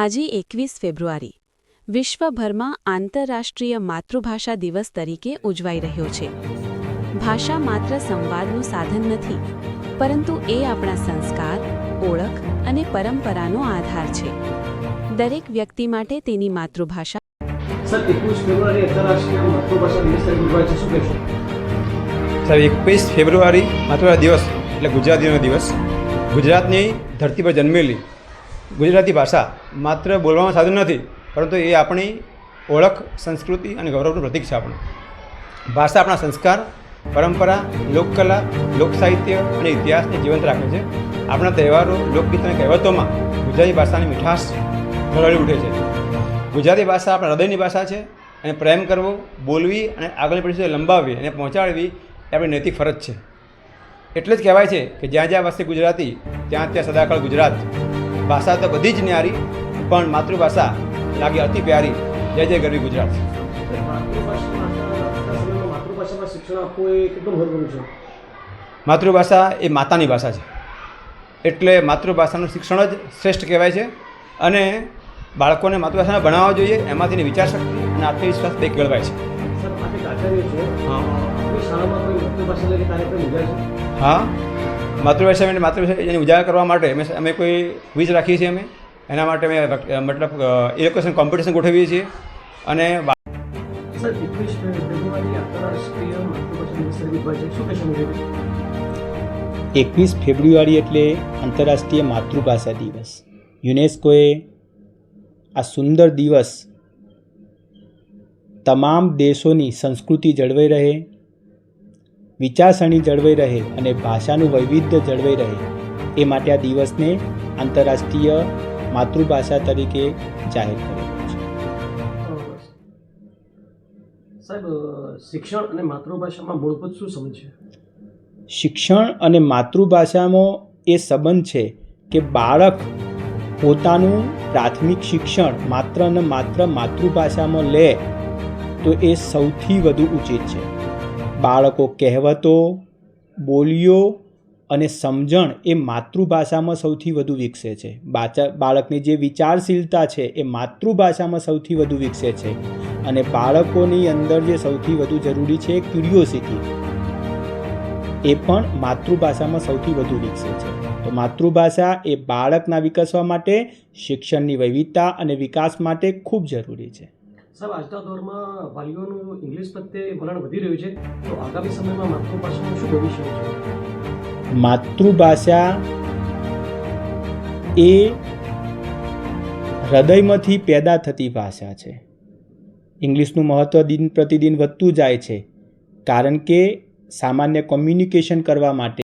આજે 21 ફેબ્રુઆરી વિશ્વભરમાં આંતરરાષ્ટ્રીય માતૃભાષા દિવસ તરીકે ઉજવાઈ રહ્યો છે। ભાષા માત્ર સંવાદનું સાધન નથી, પરંતુ એ આપણા સંસ્કાર, ઓળખ અને પરંપરાનો આધાર છે। દરેક વ્યક્તિ માટે તેની માતૃભાષા સર 21 ફેબ્રુઆરી આંતરરાષ્ટ્રીય માતૃભાષા દિવસ તરીકે ઉજવાય છે, શું કહેશો? સર 21 ફેબ્રુઆરી માતૃભાષા દિવસ એટલે ગુજરાતીનો દિવસ। ગુજરાતની ધરતી પર જન્મેલી ગુજરાતી ભાષા માત્ર બોલવાનું સાધન નથી, પરંતુ એ આપણી ઓળખ, સંસ્કૃતિ અને ગૌરવનું પ્રતીક છે। આપણું ભાષા આપણા સંસ્કાર, પરંપરા, લોકકલા, લોકસાહિત્ય અને ઇતિહાસને જીવંત રાખે છે। આપણા તહેવારો, લોકગીત અને કહેવતોમાં ગુજરાતી ભાષાની મીઠાશ ઝળહળી ઉઠે છે। ગુજરાતી ભાષા આપણા હૃદયની ભાષા છે અને પ્રેમ કરવો, બોલવી અને આગળની પેઢી સુધી લંબાવવી અને પહોંચાડવી એ આપણી નૈતિક ફરજ છે। એટલે જ કહેવાય છે કે જ્યાં જ્યાં વસે ગુજરાતી ત્યાં ત્યાં સદાકાળ ગુજરાત। ભાષા તો બધી જ ન્યારી, પણ માતૃભાષા લાગે અતિ પ્યારી। જય જય ગરવી ગુજરાત। માતૃભાષામાં શિક્ષણ આપવું એ કેટલું મહત્વનું છે? માતૃભાષા એ માતાની ભાષા છે, એટલે માતૃભાષાનું શિક્ષણ જ શ્રેષ્ઠ કહેવાય છે। અને બાળકોને માતૃભાષામાં ભણાવવા જોઈએ, એમાંથીની વિચારશક્તિ અને આત્મવિશ્વાસ બે કેળવાય છે। સર, આપ એક આચાર્ય છો, આપણી શાળામાં કોઈ માતૃભાષા લઈને કાર્યક્રમ યોજાય છે? હા, માતૃભાષા એને ઉજાગર કરવા માટે અમે કોઈ ક્વિઝ રાખીએ છીએ। અમે એના માટે અમે મતલબ ઇલેક્ટ્રેશન કોમ્પિટિશન ગોઠવીએ છીએ। અને સર 21 ફેબ્રુઆરી આંતરરાષ્ટ્રીય માતૃભાષા દિવસ તરીકે ઉજવાય છે, શું કહેશો મુજબ? 21 ફેબ્રુઆરી એટલે આંતરરાષ્ટ્રીય માતૃભાષા દિવસ। યુનેસ્કોએ આ સુંદર દિવસ તમામ દેશોની સંસ્કૃતિ જળવાઈ રહે, વિચારસરણી જળવાઈ રહે અને ભાષાનું વૈવિધ્ય જળવાઈ રહે એ માટે આ દિવસને આંતરરાષ્ટ્રીય માતૃભાષા તરીકે જાહેર કરેલો છે। સાહેબ, શિક્ષણ અને માતૃભાષામાં મૂળભૂત શું સંબંધ છે? શિક્ષણ અને માતૃભાષામાં એ સંબંધ છે કે બાળક પોતાનું પ્રાથમિક શિક્ષણ માત્ર ને માત્ર માતૃભાષામાં લે તો એ સૌથી વધુ ઉચિત છે। બાળકો કહેવતો, બોલીઓ અને સમજણ એ માતૃભાષામાં સૌથી વધુ વિકસે છે। બાળકની જે વિચારશીલતા છે એ માતૃભાષામાં સૌથી વધુ વિકસે છે। અને બાળકોની અંદર જે સૌથી વધુ જરૂરી છે ક્યુરિયોસિટી, એ પણ માતૃભાષામાં સૌથી વધુ વિકસે છે। તો માતૃભાષા એ બાળકના વિકસવા માટે, શિક્ષણની વૈવિધતા અને વિકાસ માટે ખૂબ જરૂરી છે। સાહેબ, આજના દોરમાં વાલીઓનું ઇંગ્લિશ પ્રત્યે વલણ વધી રહ્યું છે, તો આગામી સમયમાં માતૃભાષાનું શું ભવિષ્ય છે? માતૃભાષા એ હૃદયમાંથી પેદા થતી ભાષા છે। ઇંગ્લિશનું મહત્ત્વ દિન પ્રતિદિન વધતું જાય છે, કારણ કે સામાન્ય કોમ્યુનિકેશન કરવા માટે